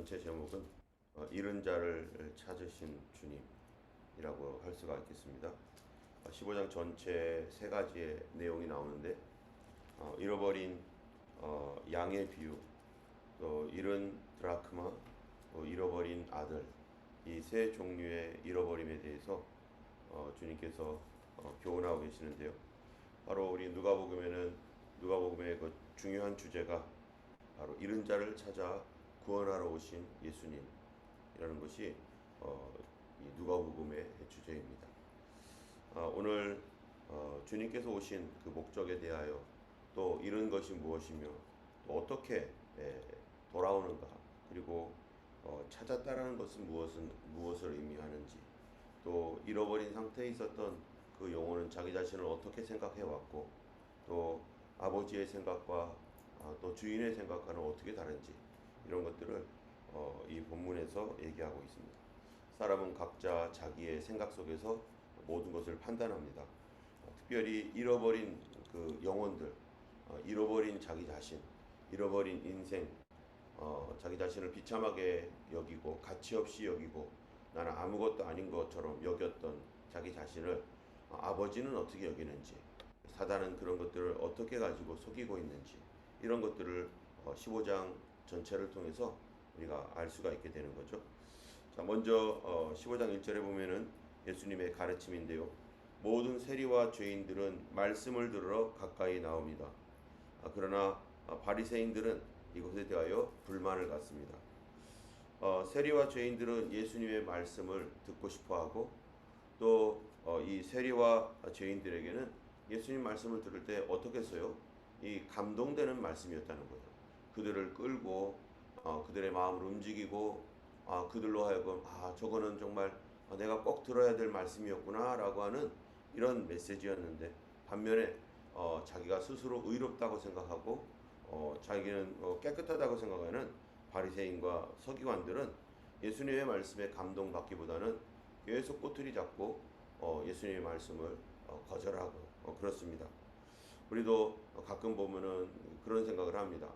전체 제목은 잃은 자를 찾으신 주님이라고 할 수가 있겠습니다. 15장 전체 세 가지의 내용이 나오는데 잃어버린 양의 비유, 또 잃은 드라크마, 또 잃어버린 아들, 이 세 종류의 잃어버림에 대해서 주님께서 교훈하고 계시는데요. 바로 우리 누가복음의 그 중요한 주제가 바로 잃은 자를 찾아 구원하러 오신 예수님이라는 것이 이 누가복음의 주제입니다. 오늘 주님께서 오신 그 목적에 대하여, 또 잃은 것이 무엇이며 또 어떻게 돌아오는가, 그리고 찾았다라는 것은 무엇을 의미하는지, 또 잃어버린 상태에 있었던 그 영혼은 자기 자신을 어떻게 생각해 왔고, 또 아버지의 생각과 또 주인의 생각과는 어떻게 다른지, 이런 것들을 이 본문에서 얘기하고 있습니다. 사람은 각자 자기의 생각 속에서 모든 것을 판단합니다. 특별히 잃어버린 그 영혼들, 잃어버린 자기 자신, 잃어버린 인생, 자기 자신을 비참하게 여기고 가치 없이 여기고 나는 아무것도 아닌 것처럼 여겼던 자기 자신을 아버지는 어떻게 여기는지, 사단은 그런 것들을 어떻게 가지고 속이고 있는지, 이런 것들을 15장 전체를 통해서 우리가 알 수가 있게 되는 거죠. 자, 먼저 15장 1절에 보면은 예수님의 가르침인데요. 모든 세리와 죄인들은 말씀을 들으러 가까이 나옵니다. 그러나 바리새인들은 이것에 대하여 불만을 갖습니다. 세리와 죄인들은 예수님의 말씀을 듣고 싶어하고, 또 이 세리와 죄인들에게는 예수님 말씀을 들을 때 어떻게 써요? 이 감동되는 말씀이었다는 거예요. 그들을 끌고 그들의 마음을 움직이고, 그들로 하여금 저거는 정말 내가 꼭 들어야 될 말씀이었구나 라고 하는 이런 메시지였는데, 반면에 자기가 스스로 의롭다고 생각하고 자기는 깨끗하다고 생각하는 바리새인과 서기관들은 예수님의 말씀에 감동받기보다는 계속 꼬투리 잡고 예수님의 말씀을 거절하고 그렇습니다. 우리도 가끔 보면은 그런 생각을 합니다.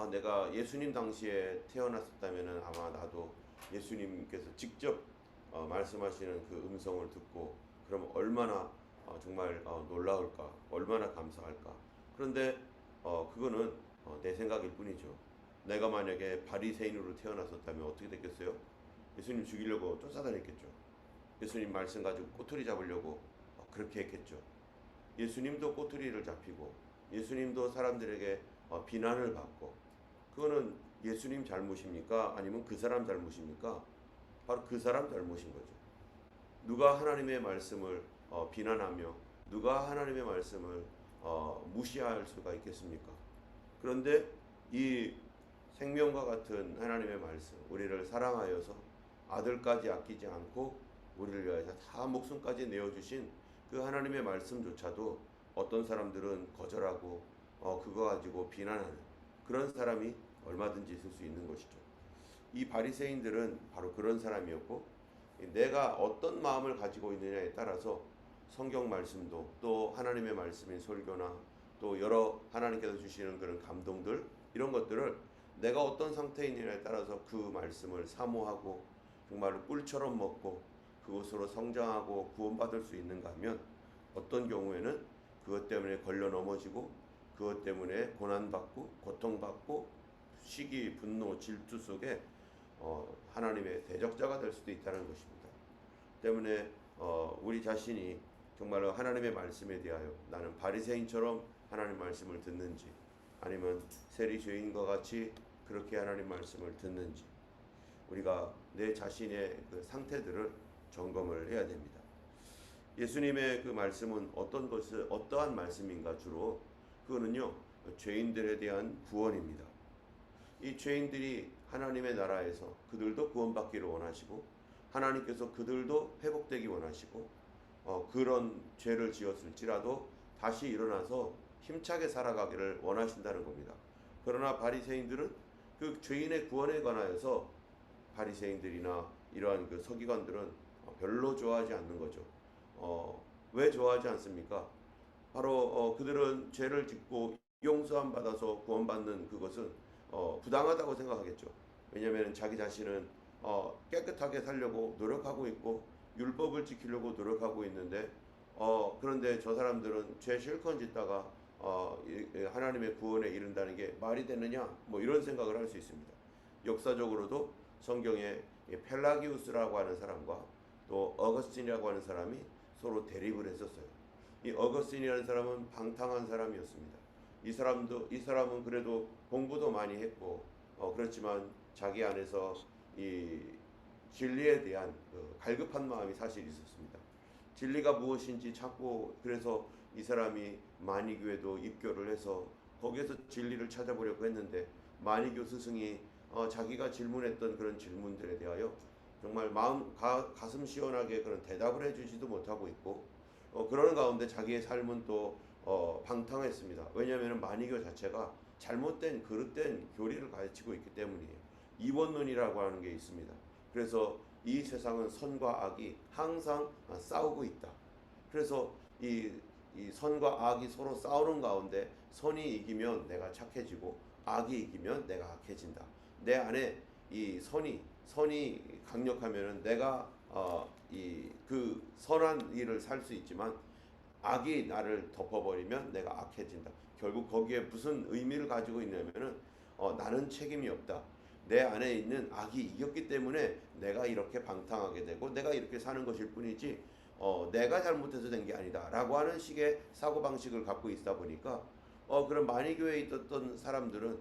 내가 예수님 당시에 태어났었다면은 아마 나도 예수님께서 직접 말씀하시는 그 음성을 듣고 그러면 얼마나 정말 놀라울까, 얼마나 감사할까. 그런데 그거는 내 생각일 뿐이죠. 내가 만약에 바리새인으로 태어났었다면 어떻게 됐겠어요? 예수님 죽이려고 쫓아다녔겠죠. 예수님 말씀 가지고 꼬투리 잡으려고 그렇게 했겠죠. 예수님도 꼬투리를 잡히고 예수님도 사람들에게 비난을 받고, 그거는 예수님 잘못입니까? 아니면 그 사람 잘못입니까? 바로 그 사람 잘못인 거죠. 누가 하나님의 말씀을 비난하며 누가 하나님의 말씀을 무시할 수가 있겠습니까? 그런데 이 생명과 같은 하나님의 말씀, 우리를 사랑하여서 아들까지 아끼지 않고 우리를 위하여 다 목숨까지 내어주신 그 하나님의 말씀조차도 어떤 사람들은 거절하고 그거 가지고 비난하는 그런 사람이 얼마든지 있을 수 있는 것이죠. 이 바리새인들은 바로 그런 사람이었고, 내가 어떤 마음을 가지고 있느냐에 따라서 성경 말씀도, 또 하나님의 말씀인 설교나 또 여러 하나님께서 주시는 그런 감동들, 이런 것들을 내가 어떤 상태에 있느냐에 따라서 그 말씀을 사모하고 정말 꿀처럼 먹고 그것으로 성장하고 구원받을 수 있는가 하면, 어떤 경우에는 그것 때문에 걸려 넘어지고 그것 때문에 고난받고 고통받고 시기, 분노, 질투 속에 하나님의 대적자가 될 수도 있다는 것입니다. 때문에 우리 자신이 정말로 하나님의 말씀에 대하여 나는 바리새인처럼 하나님 말씀을 듣는지, 아니면 세리 죄인과 같이 그렇게 하나님 말씀을 듣는지, 우리가 내 자신의 그 상태들을 점검을 해야 됩니다. 예수님의 그 말씀은 어떠한 말씀인가? 주로 그거는요, 죄인들에 대한 구원입니다. 이 죄인들이 하나님의 나라에서 그들도 구원받기를 원하시고, 하나님께서 그들도 회복되기 원하시고, 그런 죄를 지었을지라도 다시 일어나서 힘차게 살아가기를 원하신다는 겁니다. 그러나 바리새인들은 그 죄인의 구원에 관하여서 바리새인들이나 이러한 그 서기관들은 별로 좋아하지 않는 거죠. 왜 좋아하지 않습니까? 바로 그들은 죄를 짓고 용서함 받아서 구원받는 그것은 부당하다고 생각하겠죠. 왜냐하면 자기 자신은 깨끗하게 살려고 노력하고 있고 율법을 지키려고 노력하고 있는데 그런데 저 사람들은 죄 실컷 짓다가 하나님의 구원에 이른다는 게 말이 되느냐 뭐 이런 생각을 할 수 있습니다. 역사적으로도 성경에 펠라기우스라고 하는 사람과 또 어거스틴이라고 하는 사람이 서로 대립을 했었어요. 이 어거스틴이라는 사람은 방탕한 사람이었습니다. 이 사람은 그래도 공부도 많이 했고 그렇지만 자기 안에서 이 진리에 대한 갈급한 마음이 사실 있었습니다. 진리가 무엇인지 찾고 그래서 이 사람이 마니교에도 입교를 해서 거기에서 진리를 찾아보려고 했는데 마니교 스승이 자기가 질문했던 그런 질문들에 대하여 정말 가슴 시원하게 그런 대답을 해주지도 못하고 있고 그러는 가운데 자기의 삶은 또 방탕했습니다. 왜냐하면 마니교 자체가 잘못된 그릇된 교리를 가르치고 있기 때문이에요. 이원론이라고 하는 게 있습니다. 그래서 이 세상은 선과 악이 항상 싸우고 있다. 그래서 이 선과 악이 서로 싸우는 가운데 선이 이기면 내가 착해지고 악이 이기면 내가 악해진다. 내 안에 이 선이 강력하면은 내가 그 선한 일을 살 수 있지만 악이 나를 덮어버리면 내가 악해진다. 결국 거기에 무슨 의미를 가지고 있냐면은 나는 책임이 없다. 내 안에 있는 악이 이겼기 때문에 내가 이렇게 방탕하게 되고 내가 이렇게 사는 것일 뿐이지 내가 잘못해서 된 게 아니다 라고 하는 식의 사고방식을 갖고 있다 보니까 그런 마니교회에 있었던 사람들은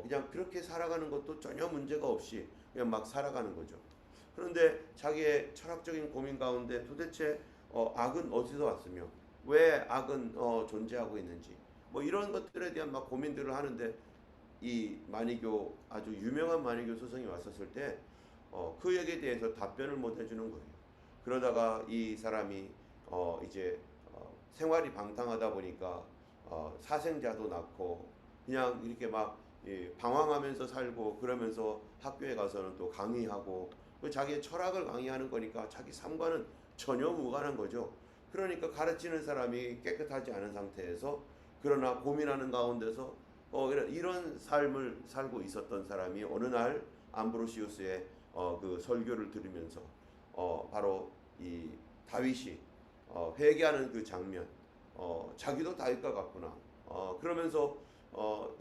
그냥 그렇게 살아가는 것도 전혀 문제가 없이 그냥 막 살아가는 거죠. 그런데 자기의 철학적인 고민 가운데 도대체 악은 어디서 왔으며 왜 악은 존재하고 있는지 뭐 이런 것들에 대한 막 고민들을 하는데 이 마니교 아주 유명한 마니교 스승이 왔었을 때 그에게 대해서 답변을 못 해주는 거예요. 그러다가 이 사람이 이제 생활이 방탕하다 보니까 사생자도 낳고 그냥 이렇게 막 방황하면서 살고 그러면서 학교에 가서는 또 강의하고 자기의 철학을 강의하는 거니까 자기 삶과는 전혀 무관한 거죠. 그러니까 가르치는 사람이 깨끗하지 않은 상태에서 그러나 고민하는 가운데서 이런 삶을 살고 있었던 사람이 어느 날 암브로시우스의 그 설교를 들으면서 바로 이 다윗이 회개하는 그 장면, 자기도 다윗과 같구나. 그러면서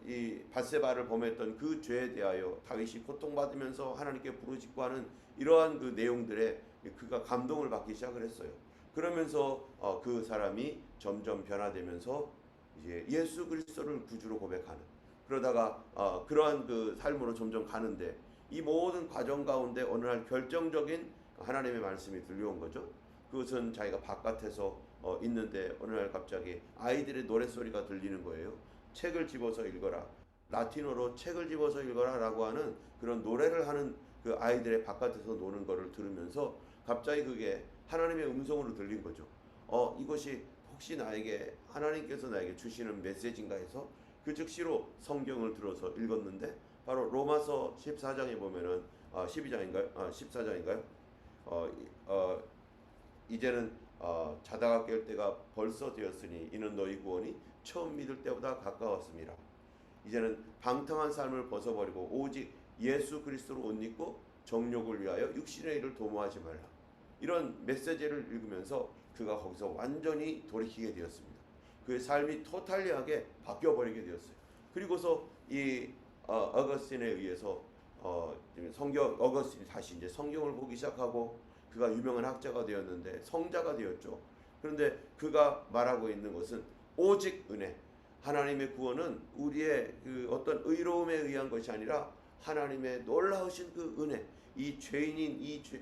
이 밧세바를 범했던 그 죄에 대하여 다윗이 고통받으면서 하나님께 부르짖고하는 이러한 그 내용들에 그가 감동을 받기 시작을 했어요. 그러면서 그 사람이 점점 변화되면서 이제 예수 그리스도를 구주로 고백하는 그러다가 그러한 그 삶으로 점점 가는데 이 모든 과정 가운데 어느 날 결정적인 하나님의 말씀이 들려온 거죠. 그것은 자기가 바깥에서 있는데 어느 날 갑자기 아이들의 노랫소리가 들리는 거예요. 책을 집어서 읽어라. 라틴어로 책을 집어서 읽어라 라고 하는 그런 노래를 하는 그 아이들의 바깥에서 노는 거를 들으면서 갑자기 그게 하나님의 음성으로 들린 거죠. 이것이 혹시 나에게 하나님께서 나에게 주시는 메시지인가 해서 그 즉시로 성경을 들어서 읽었는데 바로 로마서 14장에 보면은 12장인가요? 14장인가요? 이제는 자다가 깰 때가 벌써 되었으니 이는 너희 구원이 처음 믿을 때보다 가까웠습니다. 이제는 방탕한 삶을 벗어버리고 오직 예수 그리스도로 옷 입고 정욕을 위하여 육신의 일을 도모하지 말라. 이런 메시지를 읽으면서 그가 거기서 완전히 돌이키게 되었습니다. 그의 삶이 토탈리하게 바뀌어버리게 되었어요. 그리고서 이 어거스틴에 의해서 어거스틴이 다시 이제 성경을 보기 시작하고 그가 유명한 학자가 되었는데 성자가 되었죠. 그런데 그가 말하고 있는 것은 오직 은혜. 하나님의 구원은 우리의 그 어떤 의로움에 의한 것이 아니라 하나님의 놀라우신 그 은혜. 이 죄인인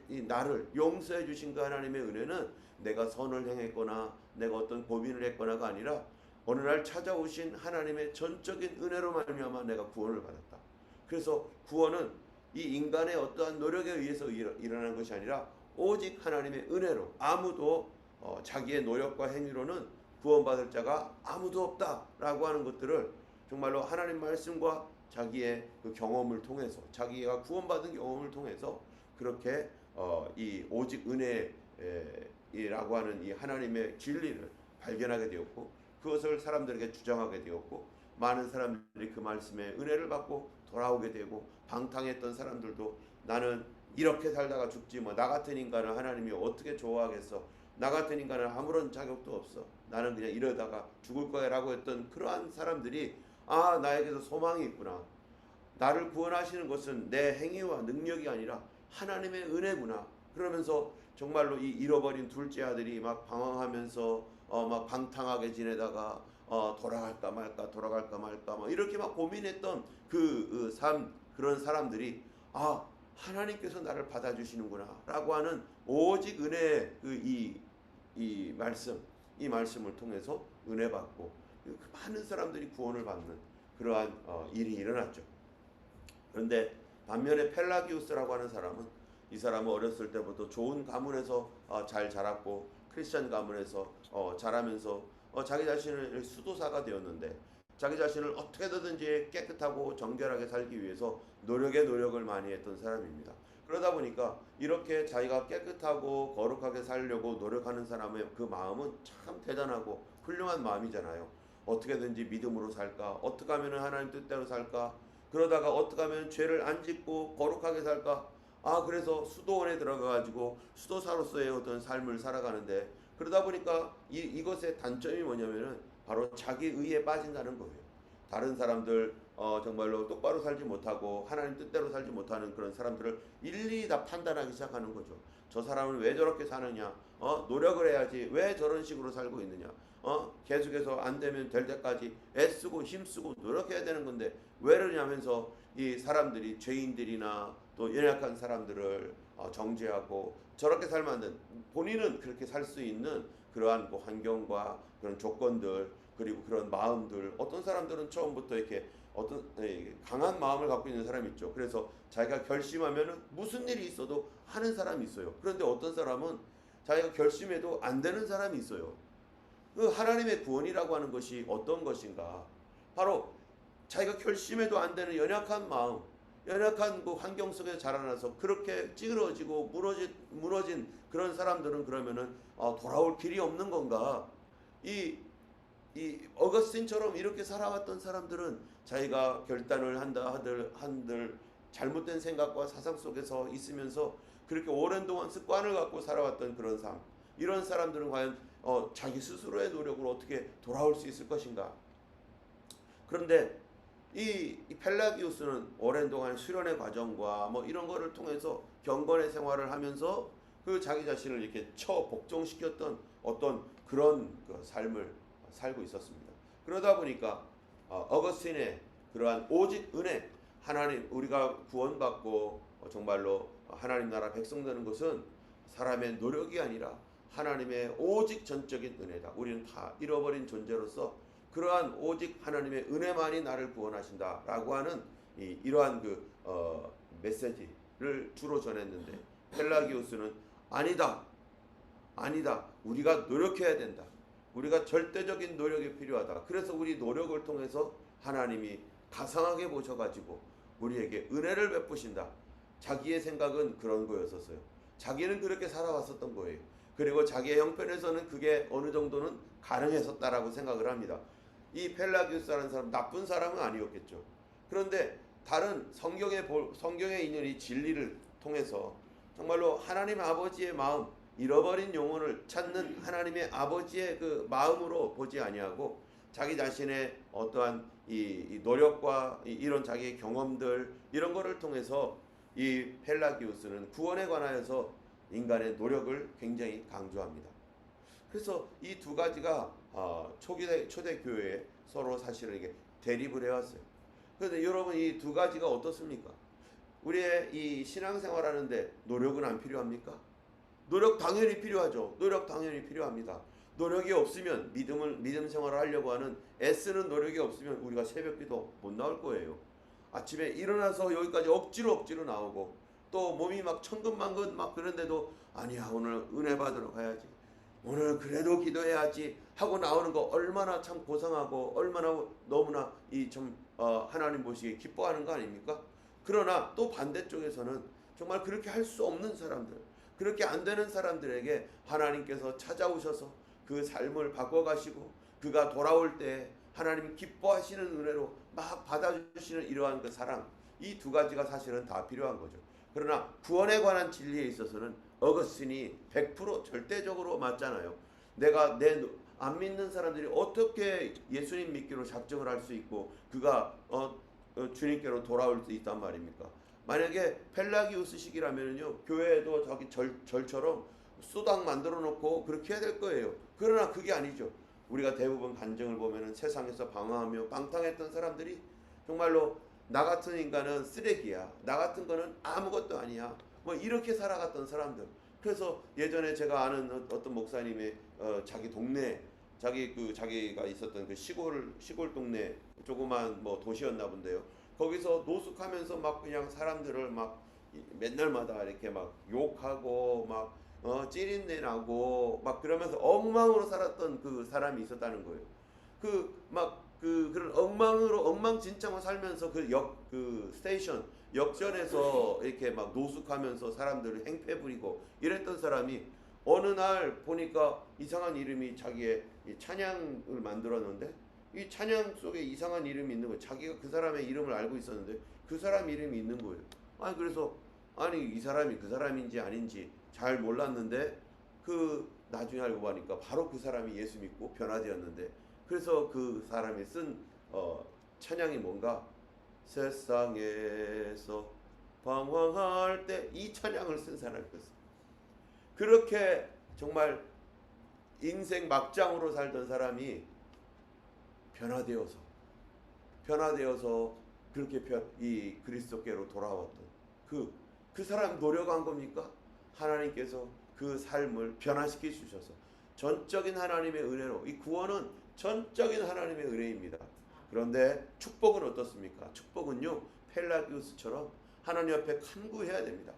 이 나를 용서해 주신 그 하나님의 은혜는 내가 선을 행했거나 내가 어떤 고민을 했거나가 아니라 어느 날 찾아오신 하나님의 전적인 은혜로 말미암아 내가 구원을 받았다. 그래서 구원은 이 인간의 어떠한 노력에 의해서 일어나는 것이 아니라 오직 하나님의 은혜로 아무도 자기의 노력과 행위로는 구원받을 자가 아무도 없다라고 하는 것들을 정말로 하나님 말씀과 자기의 그 경험을 통해서 자기가 구원받은 경험을 통해서 그렇게 이 오직 은혜라고 하는 이 하나님의 진리를 발견하게 되었고 그것을 사람들에게 주장하게 되었고 많은 사람들이 그 말씀에 은혜를 받고 돌아오게 되고 방탕했던 사람들도 나는 이렇게 살다가 죽지 뭐 나 같은 인간을 하나님이 어떻게 좋아하겠어. 나 같은 인간은 아무런 자격도 없어. 나는 그냥 이러다가 죽을 거야 라고 했던 그러한 사람들이 아 나에게도 소망이 있구나. 나를 구원하시는 것은 내 행위와 능력이 아니라 하나님의 은혜구나. 그러면서 정말로 이 잃어버린 둘째 아들이 막 방황하면서 막 방탕하게 지내다가 돌아갈까 말까 돌아갈까 말까 뭐 이렇게 막 고민했던 그런 사람들이 아 하나님께서 나를 받아주시는구나 라고 하는 오직 은혜의 이 말씀을 통해서 은혜 받고 많은 사람들이 구원을 받는 그러한 일이 일어났죠. 그런데 반면에 펠라기우스라고 하는 사람은 이 사람은 어렸을 때부터 좋은 가문에서 잘 자랐고 크리스천 가문에서 자라면서 자기 자신을 수도사가 되었는데 자기 자신을 어떻게든지 깨끗하고 정결하게 살기 위해서 노력을 많이 했던 사람입니다. 그러다 보니까 이렇게 자기가 깨끗하고 거룩하게 살려고 노력하는 사람의 그 마음은 참 대단하고 훌륭한 마음이잖아요. 어떻게든지 믿음으로 살까? 어떻게 하면 하나님 뜻대로 살까? 그러다가 어떻게 하면 죄를 안 짓고 거룩하게 살까? 그래서 수도원에 들어가가지고 수도사로서의 어떤 삶을 살아가는데 그러다 보니까 이것의 단점이 뭐냐면은 바로 자기 의에 빠진다는 거예요. 다른 사람들 정말로 똑바로 살지 못하고 하나님 뜻대로 살지 못하는 그런 사람들을 일일이 다 판단하기 시작하는 거죠. 저 사람은 왜 저렇게 사느냐? 노력을 해야지 왜 저런 식으로 살고 있느냐? 계속해서 안 되면 될 때까지 애쓰고 힘쓰고 노력해야 되는 건데 왜 그러냐면서 이 사람들이 죄인들이나 또 연약한 사람들을 정죄하고 저렇게 살면 안 된, 본인은 그렇게 살 수 있는 그러한 그 환경과 그런 조건들 그리고 그런 마음들, 어떤 사람들은 처음부터 이렇게 어떤 강한 마음을 갖고 있는 사람이 있죠. 그래서 자기가 결심하면은 무슨 일이 있어도 하는 사람이 있어요. 그런데 어떤 사람은 자기가 결심해도 안 되는 사람이 있어요. 그 하나님의 구원이라고 하는 것이 어떤 것인가? 바로 자기가 결심해도 안 되는 연약한 마음, 연약한 그 환경 속에 자라나서 그렇게 찌그러지고 무너진 그런 사람들은 그러면은 돌아올 길이 없는 건가? 이 어거스틴처럼 이렇게 살아왔던 사람들은 자기가 결단을 한들 잘못된 생각과 사상 속에서 있으면서 그렇게 오랜 동안 습관을 갖고 살아왔던 그런 삶, 이런 사람들은 과연 자기 스스로의 노력으로 어떻게 돌아올 수 있을 것인가? 그런데 이 펠라기우스는 오랜 동안 수련의 과정과 뭐 이런 거를 통해서 경건의 생활을 하면서 그 자기 자신을 이렇게 복종시켰던 어떤 그런 그 삶을 살고 있었습니다. 그러다 보니까 어거스틴의 그러한 오직 은혜, 하나님 우리가 구원받고 정말로 하나님 나라 백성 되는 것은 사람의 노력이 아니라 하나님의 오직 전적인 은혜다. 우리는 다 잃어버린 존재로서 그러한 오직 하나님의 은혜만이 나를 구원하신다라고 하는 이러한 그 메시지를 주로 전했는데 펠라기우스는 아니다. 우리가 노력해야 된다. 우리가 절대적인 노력이 필요하다. 그래서 우리 노력을 통해서 하나님이 가상하게 보셔가지고 우리에게 은혜를 베푸신다. 자기의 생각은 그런 거였었어요. 자기는 그렇게 살아왔었던 거예요. 그리고 자기의 형편에서는 그게 어느 정도는 가능했었다라고 생각을 합니다. 이 펠라기우스라는 사람 나쁜 사람은 아니었겠죠. 그런데 다른 성경에 있는 이 진리를 통해서 정말로 하나님 아버지의 마음, 잃어버린 영혼을 찾는 하나님의 아버지의 그 마음으로 보지 아니하고 자기 자신의 어떠한 이 노력과 이런 자기의 경험들 이런 거를 통해서 이 펠라기우스는 구원에 관하여서 인간의 노력을 굉장히 강조합니다. 그래서 이 두 가지가 초대 교회에 서로 사실은 이게 대립을 해왔어요. 그런데 여러분 이 두 가지가 어떻습니까? 우리의 이 신앙생활하는데 노력은 안 필요합니까? 노력 당연히 필요하죠. 노력 당연히 필요합니다. 노력이 없으면 믿음 생활을 하려고 하는 애쓰는 노력이 없으면 우리가 새벽기도 못 나올 거예요. 아침에 일어나서 여기까지 억지로 나오고 또 몸이 막 천근만근 막 그런데도 아니야 오늘 은혜 받으러 가야지. 오늘 그래도 기도해야지 하고 나오는 거 얼마나 참 고상하고 얼마나 너무나 하나님 보시기에 기뻐하는 거 아닙니까? 그러나 또 반대쪽에서는 정말 그렇게 할 수 없는 사람들, 그렇게 안 되는 사람들에게 하나님께서 찾아오셔서 그 삶을 바꿔가시고 그가 돌아올 때 하나님 기뻐하시는 은혜로 막 받아주시는 이러한 그 사랑, 이 두 가지가 사실은 다 필요한 거죠. 그러나 구원에 관한 진리에 있어서는 어거스틴이 100% 절대적으로 맞잖아요. 내가 내 안 믿는 사람들이 어떻게 예수님 믿기로 작정을 할 수 있고 그가 주님께로 돌아올 수 있단 말입니까? 만약에 펠라기우스식이라면요, 교회에도 저기 절처럼 수당 만들어 놓고 그렇게 해야 될 거예요. 그러나 그게 아니죠. 우리가 대부분 간증을 보면은 세상에서 방황하며 방탕했던 사람들이 정말로 나 같은 인간은 쓰레기야, 나 같은 거는 아무것도 아니야, 뭐 이렇게 살아갔던 사람들. 그래서 예전에 제가 아는 어떤 목사님의 자기 동네, 자기가 있었던 그 시골 동네, 조그만 뭐 도시였나 본데요. 거기서 노숙하면서 막 그냥 사람들을 막 맨날마다 이렇게 막 욕하고 막 찌린내 나고 막 그러면서 엉망으로 살았던 그 사람이 있었다는 거예요. 그런 엉망진창으로 살면서 그 스테이션 역전에서 이렇게 막 노숙하면서 사람들을 행패 부리고 이랬던 사람이 어느 날 보니까 이상한 이름이 자기의 이 찬양을 만들었는데 이 찬양 속에 이상한 이름이 있는 거예요. 자기가 그 사람의 이름을 알고 있었는데 그 사람 이름이 있는 거예요. 그래서 이 사람이 그 사람인지 아닌지 잘 몰랐는데 그 나중에 알고 보니까 바로 그 사람이 예수 믿고 변화되었는데, 그래서 그 사람이 쓴 찬양이 뭔가, 세상에서 방황할 때, 이 찬양을 쓴 사람이었어요. 그렇게 정말 인생 막장으로 살던 사람이 변화되어서 그렇게 이 그리스도께로 돌아왔던 그 사람 노력한 겁니까? 하나님께서 그 삶을 변화시켜 주셔서 전적인 하나님의 은혜로, 이 구원은 전적인 하나님의 은혜입니다. 그런데 축복은 어떻습니까? 축복은요, 펠라기우스처럼 하나님 앞에 간구해야 됩니다.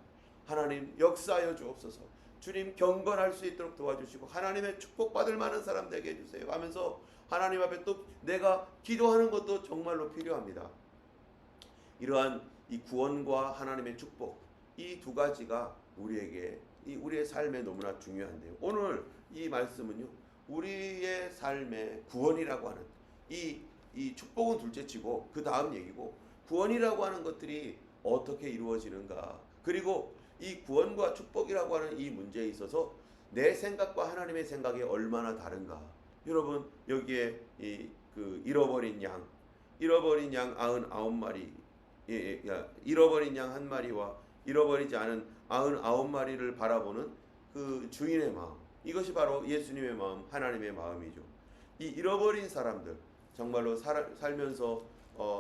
하나님 역사하여 주옵소서. 주님 경건할 수 있도록 도와주시고 하나님의 축복받을 만한 사람 되게 해주세요 하면서 하나님 앞에 또 내가 기도하는 것도 정말로 필요합니다. 이러한 이 구원과 하나님의 축복, 이 두 가지가 우리의 삶에 너무나 중요한데요. 오늘 이 말씀은요, 우리의 삶의 구원이라고 하는 이 축복은 둘째치고 그 다음 얘기고, 구원이라고 하는 것들이 어떻게 이루어지는가, 그리고 이 구원과 축복이라고 하는 이 문제에 있어서 내 생각과 하나님의 생각이 얼마나 다른가. 여러분, 여기에 잃어버린 양 99마리, 잃어버린 양 한 마리와 잃어버리지 않은 99마리를 바라보는 그 주인의 마음, 이것이 바로 예수님의 마음, 하나님의 마음이죠. 이 잃어버린 사람들, 정말로 살면서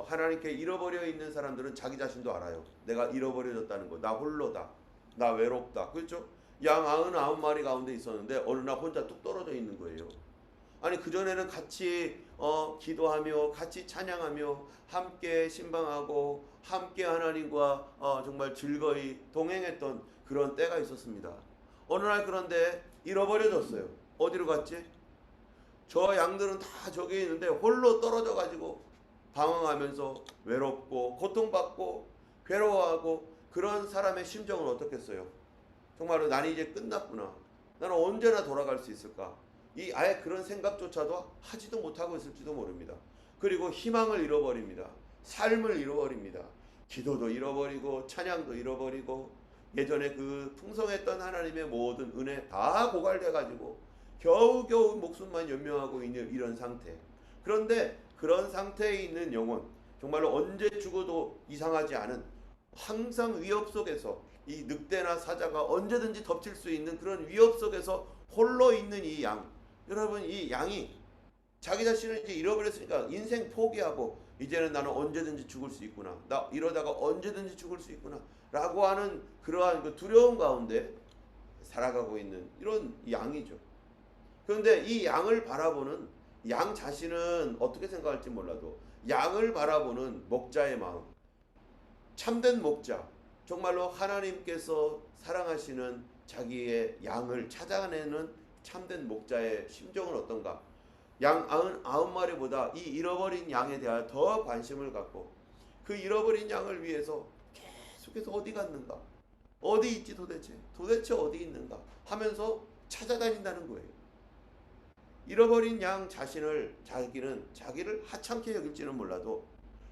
하나님께 잃어버려 있는 사람들은 자기 자신도 알아요. 내가 잃어버려졌다는 거, 나 홀로다, 나 외롭다, 그렇죠? 양 99마리 가운데 있었는데 어느 날 혼자 뚝 떨어져 있는 거예요. 그전에는 같이 기도하며 같이 찬양하며 함께 신방하고 함께 하나님과 정말 즐거이 동행했던 그런 때가 있었습니다. 어느 날 그런데 잃어버려졌어요. 어디로 갔지? 저 양들은 다 저기 있는데 홀로 떨어져 가지고 방황하면서 외롭고 고통받고 괴로워하고, 그런 사람의 심정은 어떻겠어요? 정말로 나는 이제 끝났구나, 나는 언제나 돌아갈 수 있을까, 아예 그런 생각조차도 하지도 못하고 있을지도 모릅니다. 그리고 희망을 잃어버립니다. 삶을 잃어버립니다. 기도도 잃어버리고 찬양도 잃어버리고 예전에 그 풍성했던 하나님의 모든 은혜 다 고갈돼 가지고 겨우겨우 목숨만 연명하고 있는 이런 상태. 그런데 그런 상태에 있는 영혼, 정말로 언제 죽어도 이상하지 않은, 항상 위협 속에서 이 늑대나 사자가 언제든지 덮칠 수 있는 그런 위협 속에서 홀로 있는 이 양, 여러분, 이 양이 자기 자신을 이제 잃어버렸으니까 인생 포기하고 이제는 나는 언제든지 죽을 수 있구나, 나 이러다가 언제든지 죽을 수 있구나 라고 하는 그러한 그 두려움 가운데 살아가고 있는 이런 양이죠. 그런데 이 양을 바라보는 양 자신은 어떻게 생각할지 몰라도 양을 바라보는 목자의 마음, 참된 목자, 정말로 하나님께서 사랑하시는 자기의 양을 찾아내는 참된 목자의 심정은 어떤가? 양 99마리보다 이 잃어버린 양에 대하여 더 관심을 갖고 그 잃어버린 양을 위해서 계속해서 어디 갔는가? 어디 있지 도대체 어디 있는가? 하면서 찾아다닌다는 거예요. 잃어버린 양 자기를 하찮게 여길지는 몰라도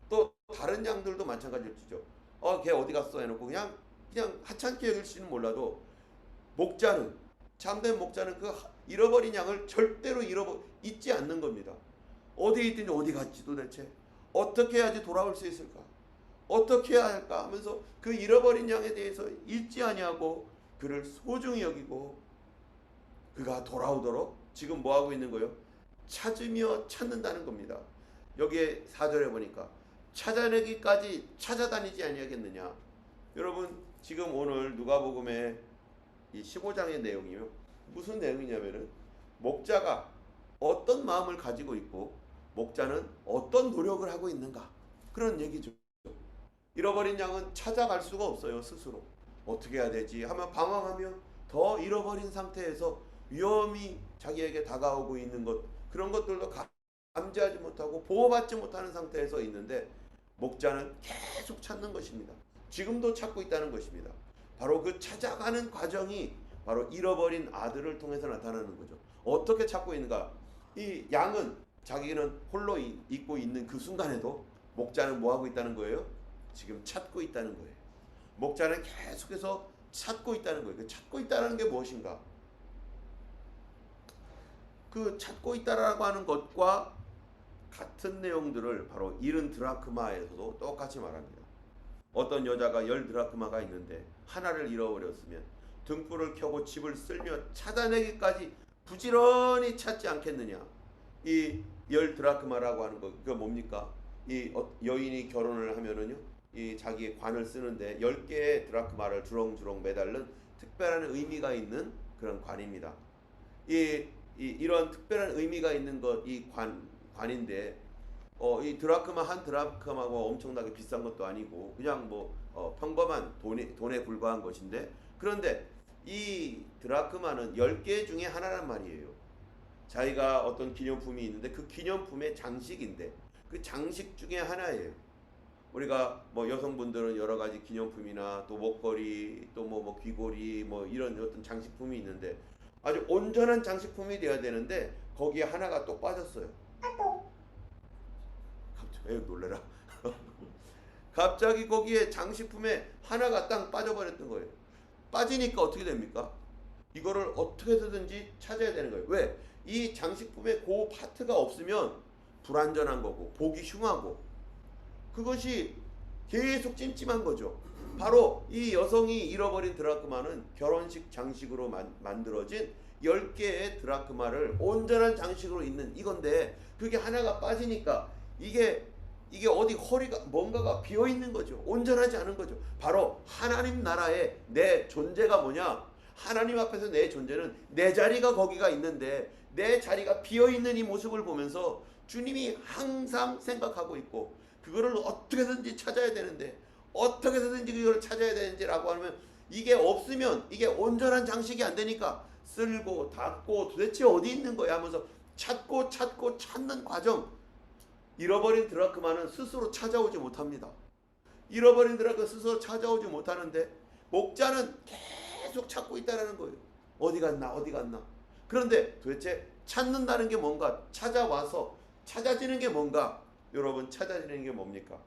또 다른 양들도 마찬가지일지죠. 걔 어디 갔어 해놓고 그냥 하찮게 여길지는 몰라도 목자는, 참된 목자는 그 잃어버린 양을 절대로 잊지 않는 겁니다. 어디 있든지 어디 갔지 도대체, 어떻게 해야지 돌아올 수 있을까, 어떻게 해야 할까 하면서 그 잃어버린 양에 대해서 잊지 아니하고 그를 소중히 여기고 그가 돌아오도록 지금 뭐하고 있는 거예요? 찾으며 찾는다는 겁니다. 여기에 4절에 보니까 찾아내기까지 찾아다니지 아니하겠느냐. 여러분 지금 오늘 누가복음의 이 15장의 내용이요, 무슨 내용이냐면은 목자가 어떤 마음을 가지고 있고 목자는 어떤 노력을 하고 있는가, 그런 얘기죠. 잃어버린 양은 찾아갈 수가 없어요. 스스로 어떻게 해야 되지 하면 방황하며 더 잃어버린 상태에서 위험이 자기에게 다가오고 있는 것, 그런 것들도 감지하지 못하고 보호받지 못하는 상태에서 있는데 목자는 계속 찾는 것입니다. 지금도 찾고 있다는 것입니다. 바로 그 찾아가는 과정이 바로 잃어버린 아들을 통해서 나타나는 거죠. 어떻게 찾고 있는가? 이 양은 자기는 홀로 있고 있는 그 순간에도 목자는 뭐하고 있다는 거예요? 지금 찾고 있다는 거예요. 목자는 계속해서 찾고 있다는 거예요. 그 찾고 있다는 게 무엇인가? 그 찾고 있다라고 하는 것과 같은 내용들을 바로 잃은 드라크마에서도 똑같이 말합니다. 어떤 여자가 10드라크마가 있는데 하나를 잃어버렸으면 등불을 켜고 집을 쓸며 찾아내기까지 부지런히 찾지 않겠느냐. 이 10드라크마라고 하는 거, 그게 뭡니까? 이 여인이 결혼을 하면은요, 이 자기의 관을 쓰는데 10개의 드라크마를 주렁주렁 매달는 특별한 의미가 있는 그런 관입니다. 이런 특별한 의미가 있는 것, 이 관인데 이 드라크마 한 드라크마가 엄청나게 비싼 것도 아니고 그냥 평범한 돈에 불과한 것인데, 그런데 이 드라크마는 10개 중에 하나란 말이에요. 자기가 어떤 기념품이 있는데 그 기념품의 장식인데 그 장식 중에 하나예요. 우리가 여성분들은 여러 가지 기념품이나 또 목걸이 또 귀걸이 이런 어떤 장식품이 있는데 아주 온전한 장식품이 돼야 되는데 거기에 하나가 또 빠졌어요. 갑자기 놀래라. 갑자기 거기에 장식품에 하나가 딱 빠져버렸던 거예요. 빠지니까 어떻게 됩니까? 이거를 어떻게 해서든지 찾아야 되는 거예요. 왜? 이 장식품에 그 파트가 없으면 불완전한 거고 보기 흉하고 그것이 계속 찜찜한 거죠. 바로 이 여성이 잃어버린 드라크마는 결혼식 장식으로 만들어진 10개의 드라크마를 온전한 장식으로 있는 이건데 그게 하나가 빠지니까 이게 어디 허리가 뭔가가 비어 있는 거죠. 온전하지 않은 거죠. 바로 하나님 나라에 내 존재가 뭐냐? 하나님 앞에서 내 존재는 내 자리가 거기가 있는데 내 자리가 비어 있는 이 모습을 보면서 주님이 항상 생각하고 있고 그거를 어떻게든지 찾아야 되는데 어떻게 해서든지 그걸 찾아야 되는지라고 하면 이게 없으면 이게 온전한 장식이 안 되니까 쓸고 닫고 도대체 어디 있는 거야 하면서 찾고 찾는 과정. 잃어버린 드라크마는 스스로 찾아오지 못합니다. 잃어버린 드라크마 스스로 찾아오지 못하는데 목자는 계속 찾고 있다는 거예요. 어디 갔나. 그런데 도대체 찾는다는 게 뭔가, 찾아와서 찾아지는 게 뭔가. 여러분 찾아지는 게 뭡니까?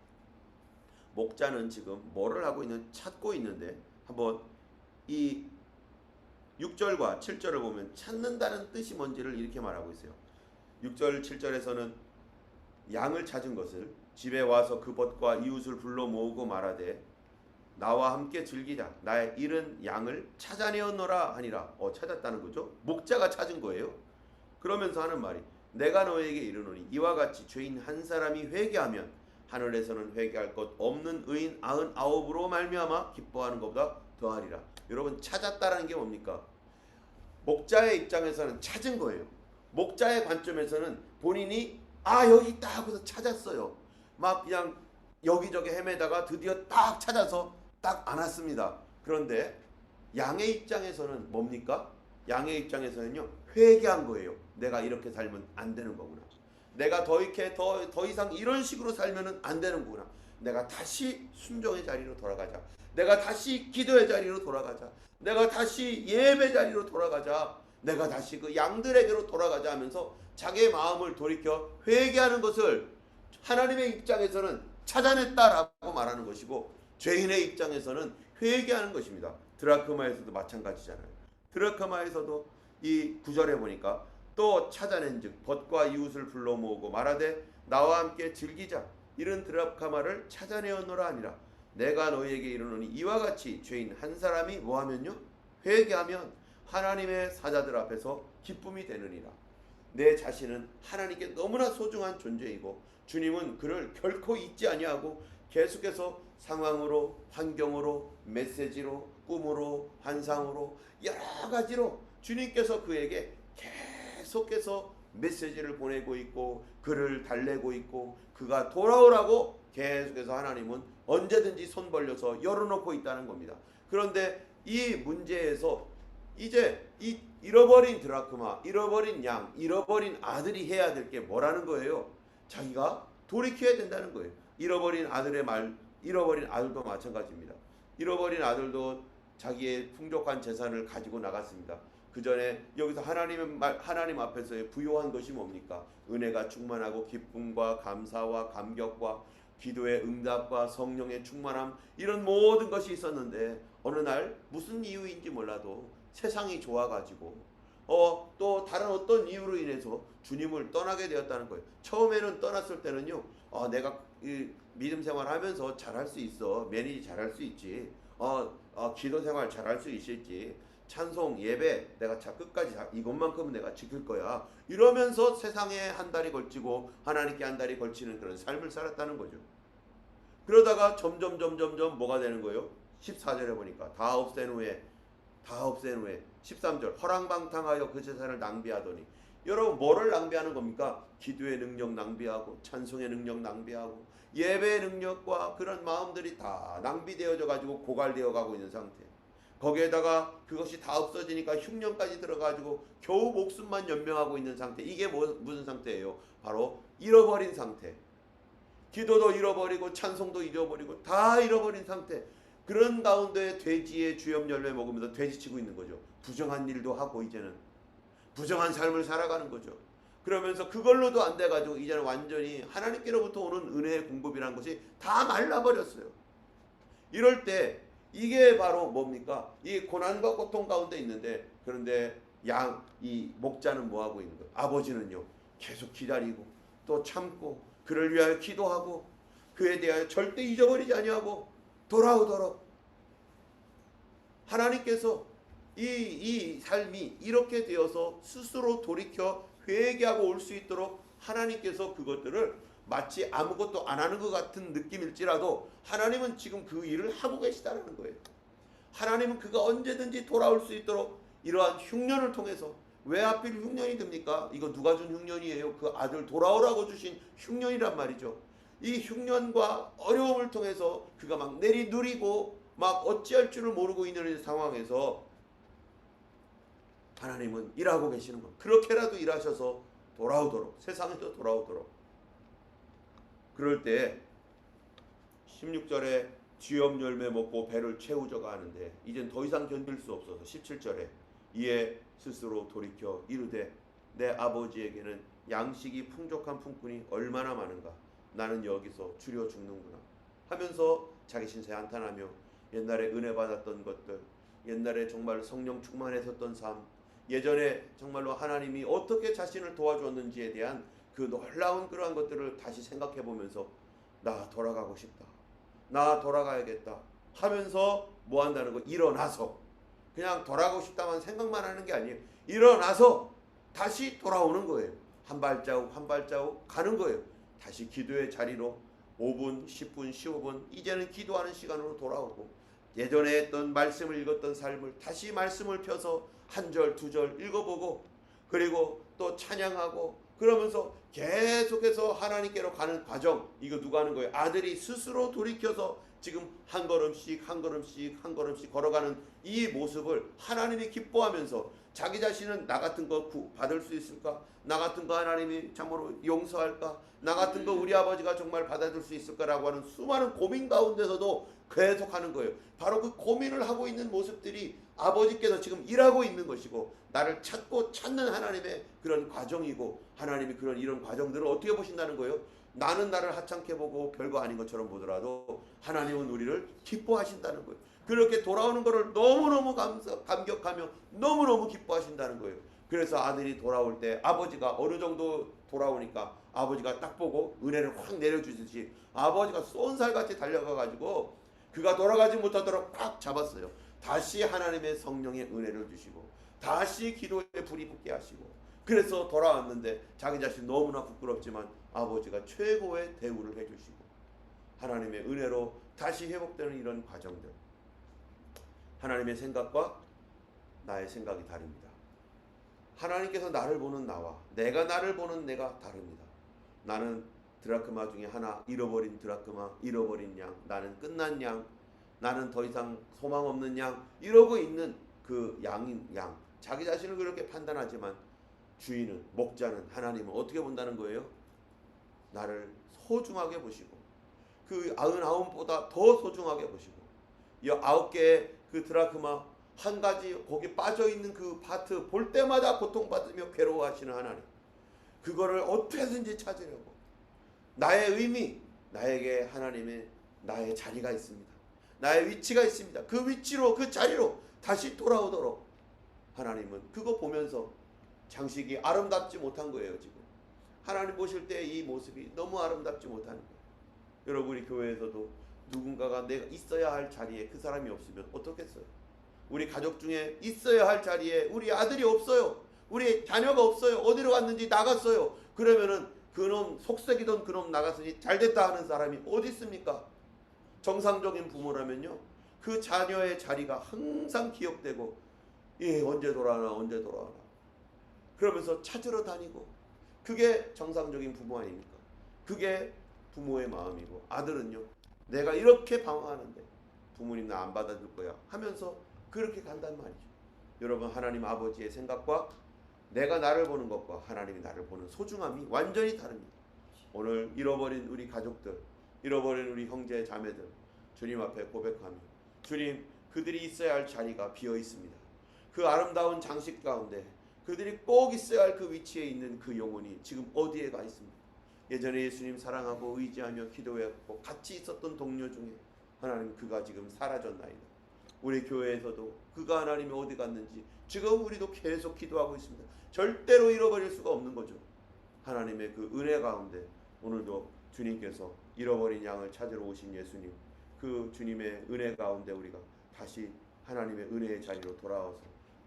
목자는 지금 뭐를 하고 찾고 있는데 한번 이 6절과 7절을 보면 찾는다는 뜻이 뭔지를 이렇게 말하고 있어요. 6절 7절에서는 양을 찾은 것을 집에 와서 그 벗과 이웃을 불러 모으고 말하되 나와 함께 즐기자. 나의 잃은 양을 찾아내었노라 하니라. 찾았다는 거죠. 목자가 찾은 거예요. 그러면서 하는 말이 내가 너에게 이르노니 이와 같이 죄인 한 사람이 회개하면 하늘에서는 회개할 것 없는 의인 99으로 말미암아 기뻐하는 것보다 더하리라. 여러분 찾았다라는 게 뭡니까? 목자의 입장에서는 찾은 거예요. 목자의 관점에서는 본인이 여기 있다 하고서 찾았어요. 막 그냥 여기저기 헤매다가 드디어 딱 찾아서 딱 안았습니다. 그런데 양의 입장에서는 뭡니까? 양의 입장에서는요, 회개한 거예요. 내가 이렇게 살면 안 되는 거구나. 내가 더 이상 이런 식으로 살면 안 되는구나. 내가 다시 순종의 자리로 돌아가자. 내가 다시 기도의 자리로 돌아가자. 내가 다시 예배 자리로 돌아가자. 내가 다시 그 양들에게로 돌아가자 하면서 자기의 마음을 돌이켜 회개하는 것을 하나님의 입장에서는 찾아냈다라고 말하는 것이고, 죄인의 입장에서는 회개하는 것입니다. 드라크마에서도 마찬가지잖아요. 드라크마에서도 이 9절에 보니까 또 찾아낸즉 벗과 이웃을 불러 모으고 말하되 나와 함께 즐기자. 이런 드라크마를 찾아내었노라 하니라. 내가 너희에게 이르노니 이와 같이 죄인 한 사람이 뭐하면요? 회개하면 하나님의 사자들 앞에서 기쁨이 되느니라. 내 자신은 하나님께 너무나 소중한 존재이고 주님은 그를 결코 잊지 아니하고 계속해서 상황으로, 환경으로, 메시지로, 꿈으로, 환상으로 여러 가지로 주님께서 그에게 계속해서 메시지를 보내고 있고 그를 달래고 있고 그가 돌아오라고 계속해서 하나님은 언제든지 손 벌려서 열어놓고 있다는 겁니다. 그런데 이 문제에서 이제 이 잃어버린 드라크마, 잃어버린 양, 잃어버린 아들이 해야 될 게 뭐라는 거예요? 자기가 돌이켜야 된다는 거예요. 잃어버린 아들도 마찬가지입니다. 잃어버린 아들도 자기의 풍족한 재산을 가지고 나갔습니다. 그 전에 여기서 하나님 앞에서의 부요한 것이 뭡니까? 은혜가 충만하고 기쁨과 감사와 감격과 기도의 응답과 성령의 충만함, 이런 모든 것이 있었는데 어느 날 무슨 이유인지 몰라도 세상이 좋아가지고 또 다른 어떤 이유로 인해서 주님을 떠나게 되었다는 거예요. 처음에는 떠났을 때는요, 내가 믿음 생활하면서 잘할 수 있어, 매니지 잘할 수 있지, 기도 생활 잘할 수 있을지, 찬송 예배 내가 끝까지 이것만큼은 내가 지킬 거야, 이러면서 세상에 한 달이 걸치고 하나님께 한 달이 걸치는 그런 삶을 살았다는 거죠. 그러다가 점점 뭐가 되는 거예요? 14절에 보니까 다 없앤 후에 13절 허랑방탕하여 그 재산을 낭비하더니, 여러분 뭐를 낭비하는 겁니까? 기도의 능력 낭비하고 찬송의 능력 낭비하고 예배의 능력과 그런 마음들이 다 낭비되어져 가지고 고갈되어 가고 있는 상태. 거기에다가 그것이 다 없어지니까 흉년까지 들어가지고 겨우 목숨만 연명하고 있는 상태. 이게 무슨 상태예요? 바로 잃어버린 상태. 기도도 잃어버리고 찬송도 잃어버리고 다 잃어버린 상태. 그런 가운데 돼지의 주염 열매 먹으면서 돼지치고 있는 거죠. 부정한 일도 하고 이제는 부정한 삶을 살아가는 거죠. 그러면서 그걸로도 안 돼가지고 이제는 완전히 하나님께로부터 오는 은혜의 공급이라는 것이 다 말라버렸어요. 이럴 때 이게 바로 뭡니까? 이 고난과 고통 가운데 있는데, 그런데 이 목자는 뭐하고 있는 거예요? 아버지는요, 계속 기다리고 또 참고 그를 위하여 기도하고 그에 대하여 절대 잊어버리지 아니하고 돌아오도록 하나님께서 이 삶이 이렇게 되어서 스스로 돌이켜 회개하고 올 수 있도록 하나님께서 그것들을 마치 아무것도 안 하는 것 같은 느낌일지라도 하나님은 지금 그 일을 하고 계시다는 거예요. 하나님은 그가 언제든지 돌아올 수 있도록 이러한 흉년을 통해서, 왜 하필 흉년이 됩니까? 이거 누가 준 흉년이에요? 그 아들 돌아오라고 주신 흉년이란 말이죠. 이 흉년과 어려움을 통해서 그가 막 내리누리고 막 어찌할 줄을 모르고 있는 상황에서 하나님은 일하고 계시는 겁니다. 그렇게라도 일하셔서 돌아오도록, 세상에서 돌아오도록. 그럴 때 16절에 쥐염 열매 먹고 배를 채우져가 하는데 이젠 더 이상 견딜 수 없어서 17절에 이에 스스로 돌이켜 이르되 내 아버지에게는 양식이 풍족한 품꾼이 얼마나 많은가, 나는 여기서 줄여 죽는구나 하면서 자기 신세에 한탄하며 옛날에 은혜 받았던 것들, 옛날에 정말 성령 충만했었던 삶, 예전에 정말로 하나님이 어떻게 자신을 도와주었는지에 대한 그 놀라운 그러한 것들을 다시 생각해 보면서 나 돌아가고 싶다, 나 돌아가야겠다 하면서 뭐 한다는 거? 일어나서, 그냥 돌아가고 싶다만 생각만 하는 게 아니에요. 일어나서 다시 돌아오는 거예요. 한 발자국 한 발자국 가는 거예요. 다시 기도의 자리로 5분, 10분, 15분 이제는 기도하는 시간으로 돌아오고, 예전에 했던 말씀을 읽었던 삶을 다시 말씀을 펴서 한 절, 두 절 읽어보고, 그리고 또 찬양하고, 그러면서 계속해서 하나님께로 가는 과정. 이거 누가 하는 거예요? 아들이 스스로 돌이켜서 지금 한 걸음씩 한 걸음씩 한 걸음씩 걸어가는 이 모습을 하나님이 기뻐하면서, 자기 자신은 나 같은 거 받을 수 있을까? 나 같은 거 하나님이 참으로 용서할까? 나 같은 거 우리 아버지가 정말 받아줄 수 있을까라고 하는 수많은 고민 가운데서도 계속하는 거예요. 바로 그 고민을 하고 있는 모습들이 아버지께서 지금 일하고 있는 것이고, 나를 찾고 찾는 하나님의 그런 과정이고, 하나님이 이런 과정들을 어떻게 보신다는 거예요? 나는 나를 하찮게 보고 별거 아닌 것처럼 보더라도 하나님은 우리를 기뻐하신다는 거예요. 그렇게 돌아오는 것을 너무너무 감격하며 너무너무 기뻐하신다는 거예요. 그래서 아들이 돌아올 때 아버지가 어느 정도 돌아오니까 아버지가 딱 보고 은혜를 확 내려주듯이 아버지가 쏜살같이 달려가가지고 그가 돌아가지 못하도록 꽉 잡았어요. 다시 하나님의 성령의 은혜를 주시고 다시 기도에 불이 붙게 하시고, 그래서 돌아왔는데 자기 자신 너무나 부끄럽지만 아버지가 최고의 대우를 해주시고 하나님의 은혜로 다시 회복되는 이런 과정들. 하나님의 생각과 나의 생각이 다릅니다. 하나님께서 나를 보는 나와 내가 나를 보는 내가 다릅니다. 나는 드라크마 중에 하나, 잃어버린 드라크마, 잃어버린 양, 나는 끝난 양, 나는 더 이상 소망 없는 양, 이러고 있는 그 양인 양, 자기 자신을 그렇게 판단하지만 주인은, 목자는, 하나님은 어떻게 본다는 거예요? 나를 소중하게 보시고 그 99보다 더 소중하게 보시고, 이 9개의 그 드라크마 한 가지 거기 빠져있는 그 파트 볼 때마다 고통받으며 괴로워하시는 하나님, 그거를 어떻게든지 찾으려고 나의 의미, 나에게 하나님의 나의 자리가 있습니다. 나의 위치가 있습니다. 그 위치로, 그 자리로 다시 돌아오도록 하나님은 그거 보면서 장식이 아름답지 못한 거예요. 지금 하나님 보실 때 이 모습이 너무 아름답지 못하는 거예요. 여러분, 우리 교회에서도 누군가가 내가 있어야 할 자리에 그 사람이 없으면 어떻겠어요? 우리 가족 중에 있어야 할 자리에 우리 아들이 없어요. 우리 자녀가 없어요. 어디로 갔는지 나갔어요. 그러면은 그놈, 속썩이던 그놈 나갔으니 잘됐다 하는 사람이 어디 있습니까? 정상적인 부모라면요, 그 자녀의 자리가 항상 기억되고, 예, 언제 돌아오나 언제 돌아오나 그러면서 찾으러 다니고, 그게 정상적인 부모 아닙니까? 그게 부모의 마음이고, 아들은요, 내가 이렇게 방황하는데 부모님 나 안 받아줄 거야 하면서 그렇게 간단 말이죠. 여러분, 하나님 아버지의 생각과 내가 나를 보는 것과 하나님이 나를 보는 소중함이 완전히 다릅니다. 오늘 잃어버린 우리 가족들, 잃어버린 우리 형제 자매들 주님 앞에 고백하며, 주님, 그들이 있어야 할 자리가 비어 있습니다. 그 아름다운 장식 가운데 그들이 꼭 있어야 할 그 위치에 있는 그 영혼이 지금 어디에 가 있습니까? 예전에 예수님 사랑하고 의지하며 기도했고 같이 있었던 동료 중에 하나님, 그가 지금 사라졌나이다. 우리 교회에서도 그가 하나님이 어디 갔는지 지금 우리도 계속 기도하고 있습니다. 절대로 잃어버릴 수가 없는 거죠. 하나님의 그 은혜 가운데 오늘도 주님께서 잃어버린 양을 찾으러 오신 예수님, 그 주님의 은혜 가운데 우리가 다시 하나님의 은혜의 자리로 돌아와서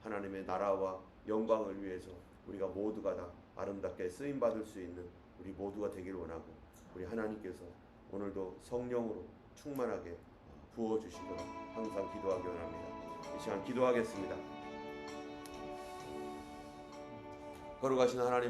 하나님의 나라와 영광을 위해서 우리가 모두가 다 아름답게 쓰임받을 수 있는 우리 모두가 되기를 원하고, 우리 하나님께서 오늘도 성령으로 충만하게 부어주시도록 항상 기도하기 원합니다. 이 시간 기도하겠습니다. 거룩하신 하나님,